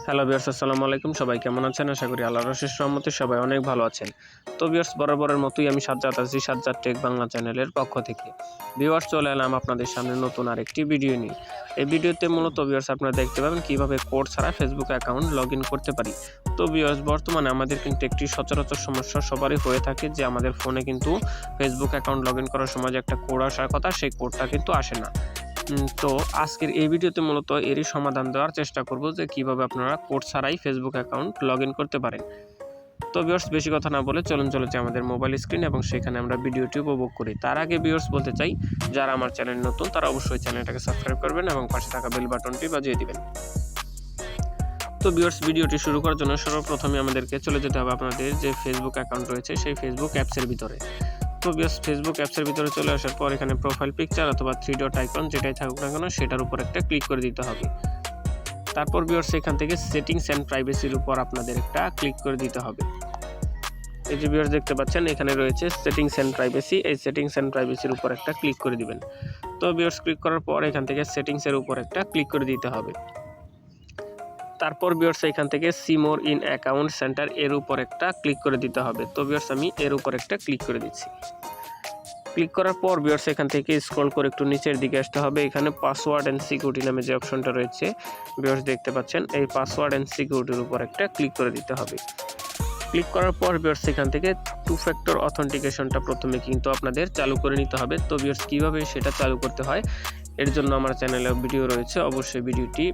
Hello viewers, আসসালামু আলাইকুম। সবাই কেমন আছেন? আশা করি আল্লাহর অশেষ রহমতে সবাই অনেক ভালো আছেন। তো ভিউয়ার্স, বরাবরের মতোই আমি সাজ্জাদ আছি সাজ্জাদ টেক বাংলা চ্যানেলের পক্ষ থেকে। ভিউয়ার্স, চলে এলাম আপনাদের সামনে নতুন আরেকটি ভিডিও নিয়ে। এই ভিডিওতে মূলত ভিউয়ার্স আপনারা দেখতে পাবেন কিভাবে কোড ছাড়া ফেসবুক অ্যাকাউন্ট লগইন করতে পারি। তো ভিউয়ার্স, বর্তমানে আমাদের কিন্তু একটি সচরাচর সমস্যা সবারই হয়ে থাকে যে আমাদের ফোনে কিন্তু ফেসবুক অ্যাকাউন্ট লগইন করার সময় যে একটা কোড আসার কথা, সেই কোডটা কিন্তু আসে না। তো আজকের এই ভিডিওতে মূলত এরই সমাধান দেওয়ার চেষ্টা করব যে কিভাবে আপনারা কোড ছাড়াই ফেসবুক অ্যাকাউন্ট লগইন করতে পারেন। তো ভিউয়ার্স, বেশি কথা না বলে চলুন চলে যাই আমাদের মোবাইল স্ক্রিন এবং সেখানে আমরা ভিডিওটি উপভোগ করি। তার আগে ভিউয়ার্স বলতে চাই, যারা আমার চ্যানেল নতুন তারা অবশ্যই চ্যানেলটাকে সাবস্ক্রাইব করবেন এবং পাশে থাকা বেল বাটনটি বাজিয়ে দিবেন। তো ভিউয়ার্স, ভিডিওটি শুরু করার জন্য সর্বপ্রথমে আমাদেরকে চলে যেতে হবে আপনাদের যে ফেসবুক অ্যাকাউন্ট রয়েছে সেই ফেসবুক অ্যাপসের ভিতরে। তো ভিউয়ার্স, ফেসবুক অ্যাপসের ভিতরে চলে আসার পর এখানে প্রোফাইল পিকচার অথবা 3 ডট আইকন যেটাই থাকুক না কেন সেটার উপর একটা ক্লিক করে দিতে হবে। তারপর ভিউয়ার্স, এখান থেকে সেটিংস অ্যান্ড প্রাইভেসির উপর আপনাদের একটা ক্লিক করে দিতে হবে। এই যে ভিউয়ার্স দেখতে পাচ্ছেন এখানে রয়েছে সেটিংস অ্যান্ড প্রাইভেসি, এই সেটিংস অ্যান্ড প্রাইভেসির উপর একটা ক্লিক করে দিবেন। তো ভিউয়ার্স, ক্লিক করার পর এখান থেকে সেটিংসের উপর একটা ক্লিক করে দিতে হবে। তারপর ভিউয়ার্স, এখান থেকে see more in account centre এর উপর একটা ক্লিক করে দিতে হবে। তো ভিউয়ার্স, আমি এর উপর একটা ক্লিক করে দিচ্ছি। ক্লিক করার পর ভিউয়ার্স, এখান থেকে স্ক্রল করে একটু নিচের দিকে আসতে হবে। এখানে পাসওয়ার্ড অ্যান্ড সিকিউরিটি নামে যে অপশনটা রয়েছে ভিউয়ার্স দেখতে পাচ্ছেন, এই পাসওয়ার্ড অ্যান্ড সিকিউরিটির উপর একটা ক্লিক করে দিতে হবে। ক্লিক করার পর ভিউয়ার্স, এখান থেকে 2 ফ্যাক্টর অথেন্টিকেশনটা প্রথমে কিন্তু আপনাদের চালু করে নিতে হবে। তো ভিউয়ার্স, কীভাবে সেটা চালু করতে হয় এর জন্য আমার চ্যানেলে ভিডিও রয়েছে, অবশ্যই ভিডিওটি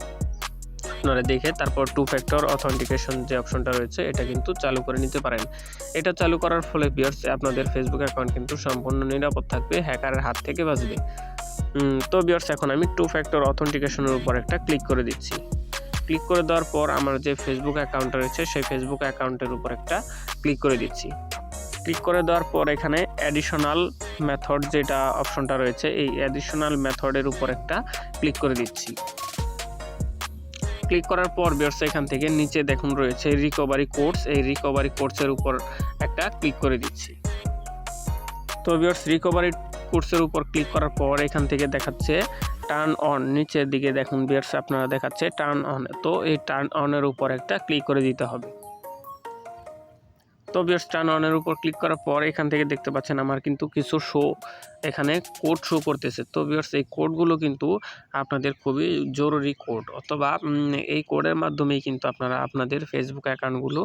আপনারা দেখে তারপর 2 ফ্যাক্টর অথেন্টিকেশন যে অপশনটা রয়েছে এটা কিন্তু চালু করে নিতে পারেন। এটা চালু করার ফলে ভিউয়ার্স আপনাদের ফেসবুক অ্যাকাউন্ট কিন্তু সম্পূর্ণ নিরাপদ থাকবে, হ্যাকারের হাত থেকে বাঁচবে। তো ভিউয়ার্স, এখন আমি 2 ফ্যাক্টর অথেন্টিকেশনের উপর একটা ক্লিক করে দিচ্ছি। ক্লিক করে দেওয়ার পর আমার যে ফেসবুক অ্যাকাউন্ট রয়েছে সেই ফেসবুক অ্যাকাউন্টের উপর একটা ক্লিক করে দিচ্ছি। ক্লিক করে দেওয়ার পর এখানে অ্যাডিশনাল মেথড যেটা অপশনটা রয়েছে এই অ্যাডিশনাল মেথডের উপর একটা ক্লিক করে দিচ্ছি। ক্লিক করার পর ভিউয়ার্স, এখান থেকে নিচে দেখুন রয়েছে রিকভারি কোডস, এই রিকভারি কোডসের উপর একটা ক্লিক করে দিচ্ছি। তো ভিউয়ার্স, রিকভারি কোডসের উপর ক্লিক করার পর এখান থেকে দেখাচ্ছে টার্ন অন, নিচের দিকে দেখুন ভিউয়ার্স আপনারা দেখাচ্ছে টার্ন অন। তো এই টার্ন অনের উপর একটা ক্লিক করে দিতে হবে। তো ভিউয়ার্স, টার্ন অনের উপর ক্লিক করার পর এখান থেকে দেখতে পাচ্ছেন আমার কিন্তু কিছু এখানে কোড শো করতেছে। তো ভিউয়ার্স, এই কোডগুলো কিন্তু আপনাদের খুবই জরুরি কোড, অথবা এই কোডের মাধ্যমেই কিন্তু আপনারা আপনাদের ফেসবুক অ্যাকাউন্টগুলো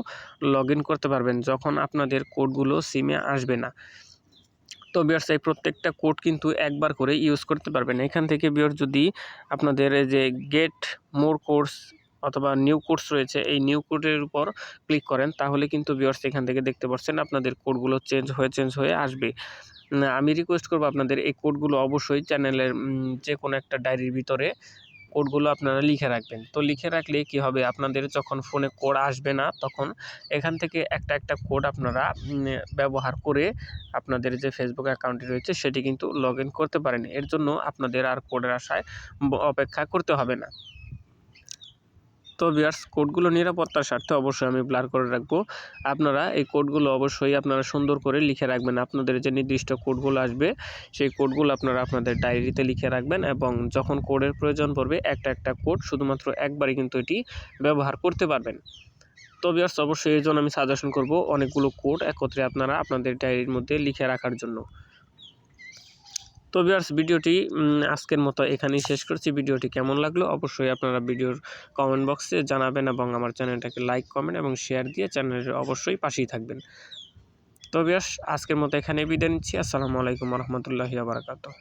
লগইন করতে পারবেন যখন আপনাদের কোডগুলো সিমে আসবে না। তো ভিউয়ার্স, এই প্রত্যেকটা কোড কিন্তু একবার করে ইউজ করতে পারবেন। এখান থেকে ভিউয়ার্স, যদি আপনাদের যে গেট মোর কোডস অথবা নিউ কোডস রয়েছে এই নিউ কোডের উপর ক্লিক করেন তাহলে কিন্তু ভিউয়ার্স এখান থেকে দেখতে পাচ্ছেন আপনাদের কোডগুলো চেঞ্জ হয়ে আসবে। আমি রিকোয়েস্ট করব আপনাদের এই কোডগুলো অবশ্যই চ্যানেলের যে কোনো একটা ডায়েরির ভিতরে কোডগুলো আপনারা লিখে রাখবেন। তো লিখে রাখলে কি হবে, আপনাদের যখন ফোনে কোড আসবে না তখন এখান থেকে একটা কোড আপনারা ব্যবহার করে আপনাদের যে ফেসবুক অ্যাকাউন্টটি রয়েছে সেটি কিন্তু লগইন করতে পারেন। এর জন্য আপনাদের আর কোডের আশায় অপেক্ষা করতে হবে না। তো ভিউয়ার্স, কোডগুলো নিরাপত্তার স্বার্থে অবশ্যই আমি ব্লার করে রাখবো। আপনারা এই কোডগুলো অবশ্যই আপনারা সুন্দর করে লিখে রাখবেন। আপনাদের যে নির্দিষ্ট কোডগুলো আসবে সেই কোডগুলো আপনারা আপনাদের ডায়েরিতে লিখে রাখবেন এবং যখন কোডের প্রয়োজন পড়বে একটা কোড শুধুমাত্র একবারই কিন্তু এটি ব্যবহার করতে পারবেন। তো ভিউয়ার্স, অবশ্যই এই জন্য আমি সাজেশন করব অনেকগুলো কোড একত্রে আপনারা আপনাদের ডায়েরির মধ্যে লিখে রাখার জন্য। তো ভিউয়ার্স, ভিডিওটি আজকের মতো এখানেই শেষ করছি। ভিডিওটি কেমন লাগলো অবশ্যই আপনারা ভিডিওর কমেন্ট বক্সে জানাবেন এবং আমার চ্যানেলটাকে লাইক, কমেন্ট এবং শেয়ার দিয়ে চ্যানেলের অবশ্যই পাশেই থাকবেন। তো ভিউয়ার্স, আজকের মতো এখানেই বিদায় নিচ্ছি। আসসালামু আলাইকুম ওয়া রাহমাতুল্লাহি ওয়া বারাকাতুহু।